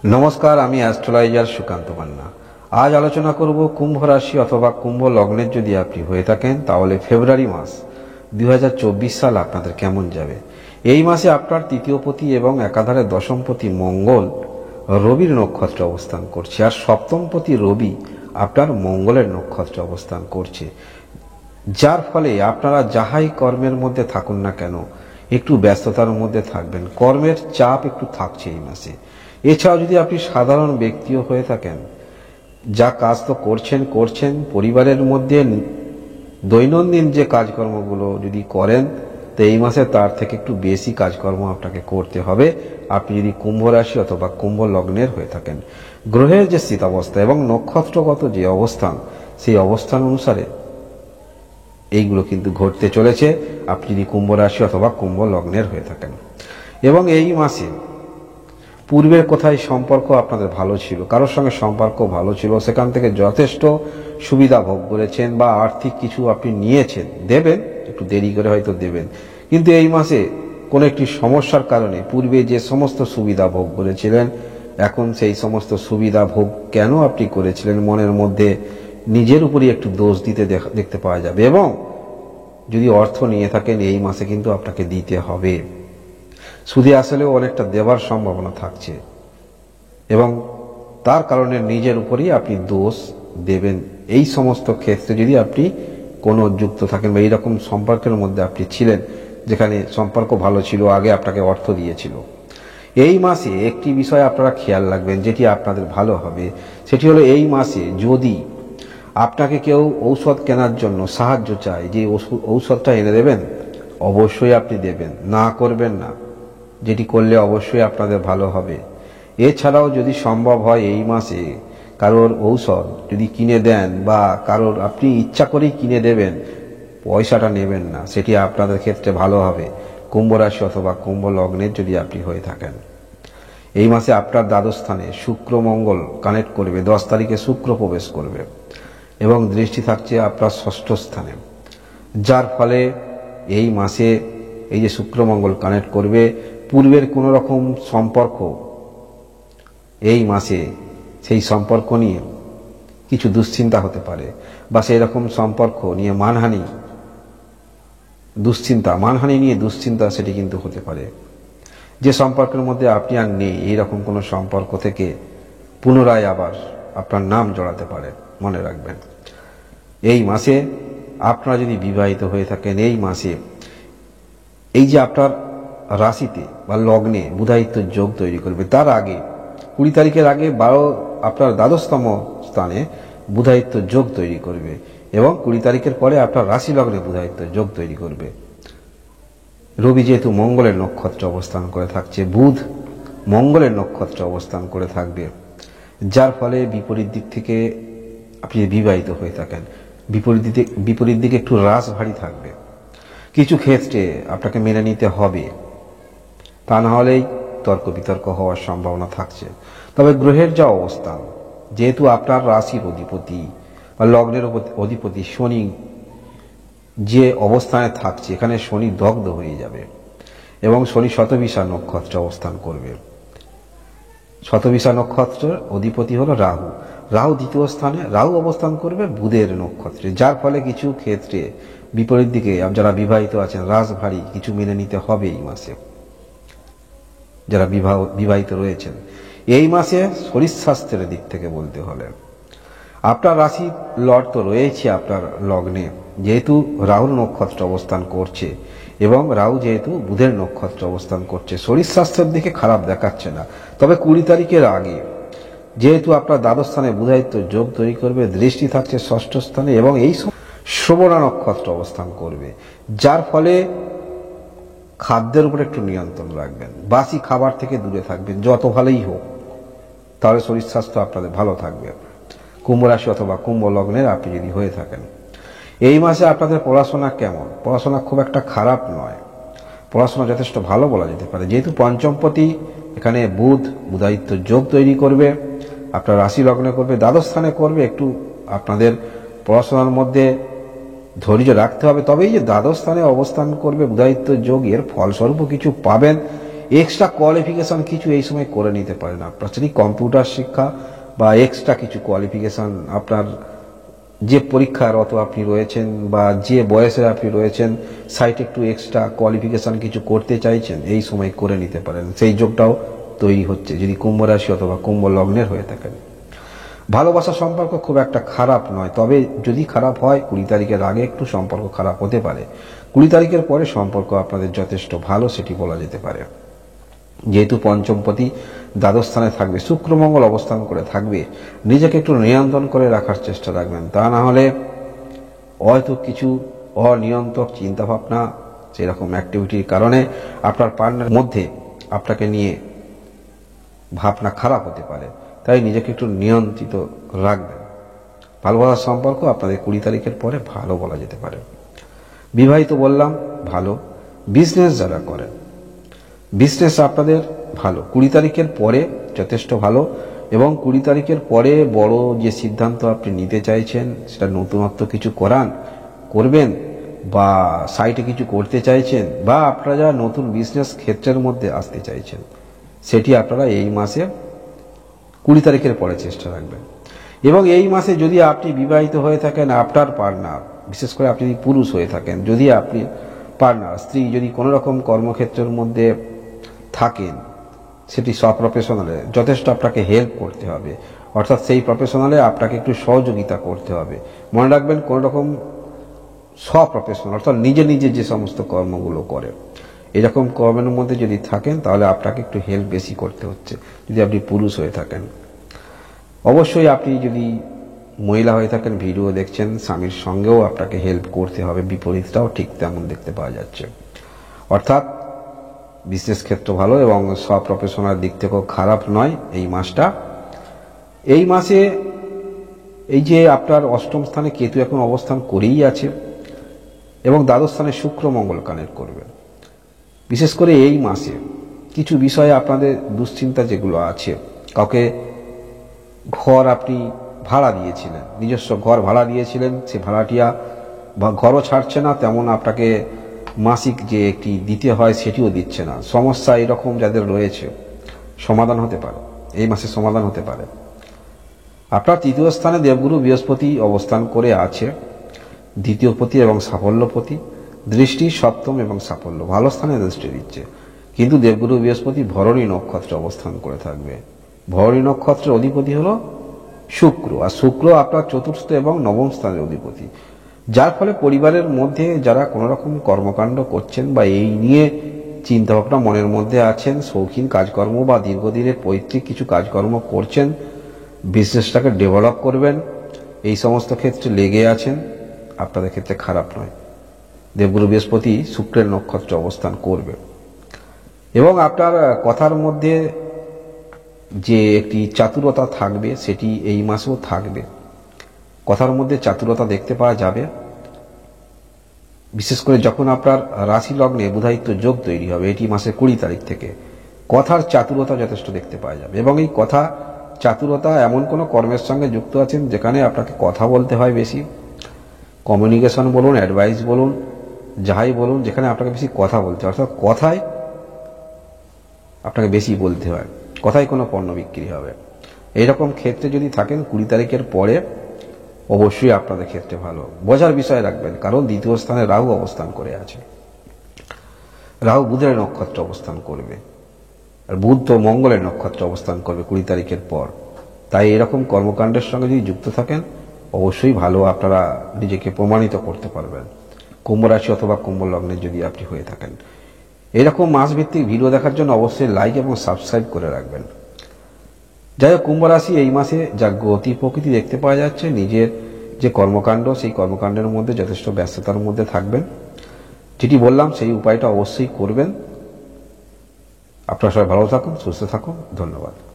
নমস্কার, আমি অ্যাস্ট্রোলজার সুকান্ত পান্না। আজ আলোচনা করব কুম্ভ রাশি অথবা কুম্ভ লগ্নের যদি আপনি হয়ে থাকেন তাহলে ফেব্রুয়ারি মাস 2024 সাল আপনাদের কেমন যাবে। এই মাসে আপনার তৃতীয়পতি এবং একাধারে দশমপতি মঙ্গল রবির নক্ষত্রে অবস্থান করছে, আর সপ্তমপতি রবি আপনার মঙ্গলের নক্ষত্রে অবস্থান করছে, যার ফলে আপনারা যাহাই কর্মের মধ্যে থাকুন না কেন একটু ব্যস্ততার মধ্যে থাকবেন, কর্মের চাপ একটু থাকছে এই মাসে। এছাড়াও যদি আপনি সাধারণ ব্যক্তিও হয়ে থাকেন, যা কাজ তো করছেন পরিবারের মধ্যে দৈনন্দিন যে কাজকর্মগুলো যদি করেন, তো এই মাসে তার থেকে একটু বেশি কাজকর্ম আপনাকে করতে হবে আপনি যদি কুম্ভ রাশি অথবা কুম্ভ লগ্নের হয়ে থাকেন। গ্রহের যে স্থিতাবস্থা এবং নক্ষত্রগত যে অবস্থান, সেই অবস্থান অনুসারে এইগুলো কিন্তু ঘটতে চলেছে আপনি যদি কুম্ভ রাশি অথবা কুম্ভ লগ্নের হয়ে থাকেন। এবং এই মাসে পূর্বের কোথায় সম্পর্ক আপনাদের ভালো ছিল, কারোর সঙ্গে সম্পর্ক ভালো ছিল, সেখান থেকে যথেষ্ট সুবিধা ভোগ করেছেন বা আর্থিক কিছু আপনি নিয়েছেন, দেবেন, একটু দেরি করে হয়তো দেবেন, কিন্তু এই মাসে কোনো একটি সমস্যার কারণে পূর্বে যে সমস্ত সুবিধা ভোগ করেছিলেন, এখন সেই সমস্ত সুবিধা ভোগ কেন আপনি করেছিলেন মনের মধ্যে নিজের উপরই একটু দোষ দিতে দেখতে পাওয়া যাবে। এবং যদি অর্থ নিয়ে থাকেন এই মাসে কিন্তু আপনাকে দিতে হবে, সুদে আসলেও অনেকটা দেওয়ার সম্ভাবনা থাকছে এবং তার কারণে নিজের উপরই আপনি দোষ দেবেন। এই সমস্ত ক্ষেত্রে যদি আপনি কোনো যুক্ত থাকেন বা এইরকম সম্পর্কের মধ্যে আপনি ছিলেন যেখানে সম্পর্ক ভালো ছিল, আগে আপনাকে অর্থ দিয়েছিল, এই মাসে একটি বিষয় আপনারা খেয়াল রাখবেন যেটি আপনাদের ভালো হবে। সেটি হলো এই মাসে যদি আপনাকে কেউ ঔষধ কেনার জন্য সাহায্য চায়, যে ঔষধটা এনে দেবেন, অবশ্যই আপনি দেবেন, না করবেন না, যেটি করলে অবশ্যই আপনাদের ভালো হবে। এছাড়াও যদি সম্ভব হয় এই মাসে কারোর ঔষধ যদি কিনে দেন বা কারোর আপনি ইচ্ছা করেই কিনে দেবেন, পয়সাটা নেবেন না, সেটি আপনাদের ক্ষেত্রে ভালো হবে কুম্ভ রাশি অথবা কুম্ভ লগ্নের যদি আপনি হয়ে থাকেন। এই মাসে আপনার দ্বাদশ স্থানে শুক্র মঙ্গল কানেক্ট করবে, 10 তারিখে শুক্র প্রবেশ করবে এবং দৃষ্টি থাকছে আপনার ষষ্ঠ স্থানে, যার ফলে এই মাসে এই যে শুক্র মঙ্গল কানেক্ট করবে, পূর্বের কোনো রকম সম্পর্ক এই মাসে সেই সম্পর্ক নিয়ে কিছু দুশ্চিন্তা হতে পারে বা সেই রকম সম্পর্ক নিয়ে মানহানি নিয়ে দুশ্চিন্তা সেটি কিন্তু হতে পারে। যে সম্পর্কের মধ্যে আপনি আর নেই, এইরকম কোনো সম্পর্ক থেকে পুনরায় আবার আপনার নাম জড়াতে পারে, মনে রাখবেন। এই মাসে আপনারা যদি বিবাহিত হয়ে থাকেন, এই মাসে এই যে আপনার রাশিতে বা লগ্নে বুধায়িত্ব যোগ তৈরি করবে, তার আগে 20 তারিখের আগে আপনার দ্বাদশতম স্থানে বুধায়িত্ব যোগ তৈরি করবে এবং 20 তারিখের পরে আপনার রাশি লগ্নে বুধায়িত্ব যোগ তৈরি করবে। রবি যেহেতু মঙ্গলের নক্ষত্রে অবস্থান করে থাকছে, বুধ মঙ্গলের নক্ষত্রে অবস্থান করে থাকবে, যার ফলে বিপরীত দিক থেকে আপনি বিবাহিত হয়ে থাকেন, বিপরীত দিকে একটু রাশ ভারী থাকবে, কিছু ক্ষেত্রে আপনাকে মেনে নিতে হবে, তা না হলেই তর্ক বিতর্ক হওয়ার সম্ভাবনা থাকছে। তবে গ্রহের যা অবস্থান, যেহেতু আপনার রাশির অধিপতি বা লগ্নের অধিপতি শনি যে অবস্থানে থাকছে, এখানে শনি দগ্ধ হয়ে যাবে এবং শনি শতবিশা নক্ষত্রে অবস্থান করবে। শতবিশা নক্ষত্রের অধিপতি হলো রাহু দ্বিতীয় স্থানে, রাহু অবস্থান করবে বুধের নক্ষত্রে, যার ফলে কিছু ক্ষেত্রে বিপরীত দিকে যারা বিবাহিত আছেন রাশভারী কিছু মেনে নিতে হবে এই মাসে। যারা বিবাহিত রয়েছেন এই মাসে শরীর স্বাস্থ্যের দিক থেকে বলতে হলে আপনার রাশি লর্ড তো রয়েছে আপনার লগ্নে, যেহেতু রাহুর নক্ষত্র অবস্থান করছে এবং রাহু যেহেতু বুধের নক্ষত্র অবস্থান করছে, শরীর স্বাস্থ্যের দিকে খারাপ দেখাচ্ছে না। তবে 20 তারিখের আগে যেহেতু আপনার দ্বাদশ স্থানে বুধায়িত্ব যোগ তৈরি করবে, দৃষ্টি থাকছে ষষ্ঠ স্থানে এবং এই শ্রবণা নক্ষত্র অবস্থান করবে, যার ফলে খাদ্যের উপর একটু নিয়ন্ত্রণ রাখবেন, বাসি খাবার থেকে দূরে থাকবেন, যত ভালোই হোক, তাহলে শরীর স্বাস্থ্য আপনাদের ভালো থাকবে কুম্ভ রাশি অথবা কুম্ভ লগ্নের আপনি যদি হয়ে থাকেন। এই মাসে আপনাদের পড়াশোনা কেমন? পড়াশোনা খুব একটা খারাপ নয়, পড়াশোনা যথেষ্ট ভালো বলা যেতে পারে, যেহেতু পঞ্চমপতি এখানে বুধায়িত্ব যোগ তৈরি করবে, আপনার রাশি লগ্নে করবে, দ্বাদশ স্থানে করবে, একটু আপনাদের পড়াশোনার মধ্যে ধৈর্য রাখতে হবে। তবে এই যে দ্বাদশ স্থানে অবস্থান করবে বুধায়িত্ব যোগ, এর ফলস্বরূপ কিছু পাবেন এক্সট্রা কোয়ালিফিকেশন কিছু এই সময় করে নিতে পারেন। আপনার যদি কম্পিউটার শিক্ষা বা এক্সট্রা কিছু কোয়ালিফিকেশন, আপনার যে পরীক্ষারত আপনি রয়েছেন বা যে বয়সে আপনি রয়েছেন, সাইটে একটু এক্সট্রা কোয়ালিফিকেশন কিছু করতে চাইছেন, এই সময় করে নিতে পারেন। সেই যোগটাও তৈরি হচ্ছে যদি কুম্ভ রাশি অথবা কুম্ভ লগ্নের হয়ে থাকেন। ভালোবাসা সম্পর্ক খুব একটা খারাপ নয়, তবে যদি খারাপ হয় 20 তারিখের আগে একটু সম্পর্ক খারাপ হতে পারে। 20 তারিখের পরে সম্পর্ক আপনাদের যথেষ্ট ভালো, সেটি বলা যেতে পারে। যেহেতু পঞ্চমপতি দ্বাদশ স্থানে থাকবে, শুক্র মঙ্গল অবস্থান করে থাকবে, নিজেকে একটু নিয়ন্ত্রণ করে রাখার চেষ্টা রাখবেন। তা না হলে হয়তো কিছু অনিয়ন্ত্রক চিন্তাভাবনা, সেরকম অ্যাক্টিভিটির কারণে আপনার পার্টনারের মধ্যে আপনাকে নিয়ে ভাবনা খারাপ হতে পারে। তাই নিজেকে একটু নিয়ন্ত্রিত রাখবেন। ভালোবাসার সম্পর্ক আপনাদের 20 তারিখের পরে ভালো বলা যেতে পারে। বিবাহিত বললাম ভালো। বিজনেস যারা করেন, বিজনেস আপনাদের ভালো, 20 তারিখের পরে যথেষ্ট ভালো। এবং 20 তারিখের পরে বড় যে সিদ্ধান্ত আপনি নিতে চাইছেন, সেটা নতুনত্ব কিছু করবেন বা সাইটে কিছু করতে চাইছেন, বা আপনারা যারা নতুন বিজনেস ক্ষেত্রের মধ্যে আসতে চাইছেন, সেটি আপনারা এই মাসে 20 তারিখের পরে চেষ্টা রাখবেন। এবং এই মাসে যদি আপনি বিবাহিত হয়ে থাকেন, আপনার পার্টনার, বিশেষ করে আপনি যদি পুরুষ হয়ে থাকেন, যদি আপনি পার্টনার স্ত্রী যদি কোনো রকম কর্মক্ষেত্রের মধ্যে থাকেন, সেটি সব প্রফেশনালে যথেষ্ট আপনাকে হেল্প করতে হবে। অর্থাৎ সেই প্রফেশনালে আপনাকে একটু সহযোগিতা করতে হবে। মনে রাখবেন, কোনো রকম সব প্রফেশনাল অর্থাৎ নিজে নিজে যে সমস্ত কর্মগুলো করে, এরকম কর্মের মধ্যে যদি থাকেন, তাহলে আপনাকে একটু হেল্প বেশি করতে হচ্ছে যদি আপনি পুরুষ হয়ে থাকেন। অবশ্যই আপনি যদি মহিলা হয়ে থাকেন, ভিডিও দেখছেন, স্বামীর সঙ্গেও আপনাকে হেল্প করতে হবে। বিপরীতটাও ঠিক তেমন দেখতে পাওয়া যাচ্ছে। অর্থাৎ বিশেষ ক্ষেত্র ভালো এবং সব প্রফেশনাল দিক থেকেও খারাপ নয় এই মাসটা। এই মাসে এই যে আপনার অষ্টম স্থানে কেতু এখন অবস্থান করেই আছে এবং দ্বাদশ স্থানে শুক্র মঙ্গল কানেক্ট করবে। বিশেষ করে এই মাসে কিছু বিষয়ে আপনাদের দুশ্চিন্তা যেগুলো আছে, কাউকে ঘর আপনি ভাড়া দিয়েছিলেন, নিজস্ব ঘর ভাড়া দিয়েছিলেন, সে ভাড়াটিয়া বা ঘরও ছাড়ছে না, তেমন আপনাকে মাসিক যে একটি দিতে হয় সেটিও দিচ্ছে না। সমস্যা এরকম যাদের রয়েছে, সমাধান হতে পারে, এই মাসে সমাধান হতে পারে। আপনার তৃতীয় স্থানে দেবগুরু বৃহস্পতি অবস্থান করে আছে, দ্বিতীয় পতি এবং সাফল্যপতি, দৃষ্টি সপ্তম এবং সাফল্য, ভালো স্থানে দৃষ্টি দিচ্ছে। কিন্তু দেবগুরু বৃহস্পতি ভরণী নক্ষত্রে অবস্থান করে থাকবে। ভরণী নক্ষত্রের অধিপতি হলো শুক্র, আর শুক্র আপনার চতুর্থ এবং নবম স্থানের অধিপতি। যার ফলে পরিবারের মধ্যে যারা কোনো রকম কর্মকাণ্ড করছেন বা এই নিয়ে চিন্তাভাবনা মনের মধ্যে আছেন, শৌখিন কাজকর্ম বা দীর্ঘদিনের পৈতৃক কিছু কাজকর্ম করছেন, বিজনেসটাকে ডেভেলপ করবেন, এই সমস্ত ক্ষেত্রে লেগে আছেন, আপনাদের ক্ষেত্রে খারাপ নয়। দেবগুরু বৃহস্পতি শুক্রের নক্ষত্রে অবস্থান করবে এবং আপনার কথার মধ্যে যে একটি চাতুরতা থাকবে, সেটি এই মাসেও থাকবে। কথার মধ্যে চাতুরতা দেখতে পাওয়া যাবে, বিশেষ করে যখন আপনার রাশি লগ্নে বুধায়িত্ব যোগ তৈরি হবে, এটি মাসের 20 তারিখ থেকে কথার চাতুরতা যথেষ্ট দেখতে পাওয়া যাবে। এবং এই কথা চাতুরতা এমন কোনো কর্মের সঙ্গে যুক্ত আছেন যেখানে আপনাকে কথা বলতে হয় বেশি, কমিউনিকেশন বলুন, অ্যাডভাইস বলুন, যাই বলুন, যেখানে আপনাকে বেশি কথা বলতে হয়, অর্থাৎ কথায় আপনাকে বেশি বলতে হয়, কথায় কোনো পণ্য বিক্রি হবে। এইরকম ক্ষেত্রে যদি থাকেন 20 তারিখের পরে, অবশ্যই আপনাদের ক্ষেত্রে ভালো। বোঝার বিষয় রাখবেন, কারণ দ্বিতীয় স্থানে রাহু অবস্থান করে আছে, রাহু বুধের নক্ষত্র অবস্থান করবে, আর বুধ তো মঙ্গলের নক্ষত্র অবস্থান করবে 20 তারিখের পর। তাই এরকম কর্মকাণ্ডের সঙ্গে যদি যুক্ত থাকেন, অবশ্যই ভালো আপনারা নিজেকে প্রমাণিত করতে পারবেন, কুম্ভ রাশি অথবা কুম্ভ লগ্নে যদি আপনি হয়ে থাকেন। এরকম মাসভিত্তিক ভিডিও দেখার জন্য অবশ্যই লাইক এবং সাবস্ক্রাইব করে রাখবেন। যাই হোক, কুম্ভ রাশি এই মাসে যা গতি প্রকৃতি দেখতে পাওয়া যাচ্ছে, নিজের যে কর্মকাণ্ড, সেই কর্মকাণ্ডের মধ্যে যথেষ্ট ব্যস্ততার মধ্যে থাকবেন। যেটি বললাম সেই উপায়টা অবশ্যই করবেন। আপনারা সবাই ভালো থাকুন, সুস্থ থাকুন, ধন্যবাদ।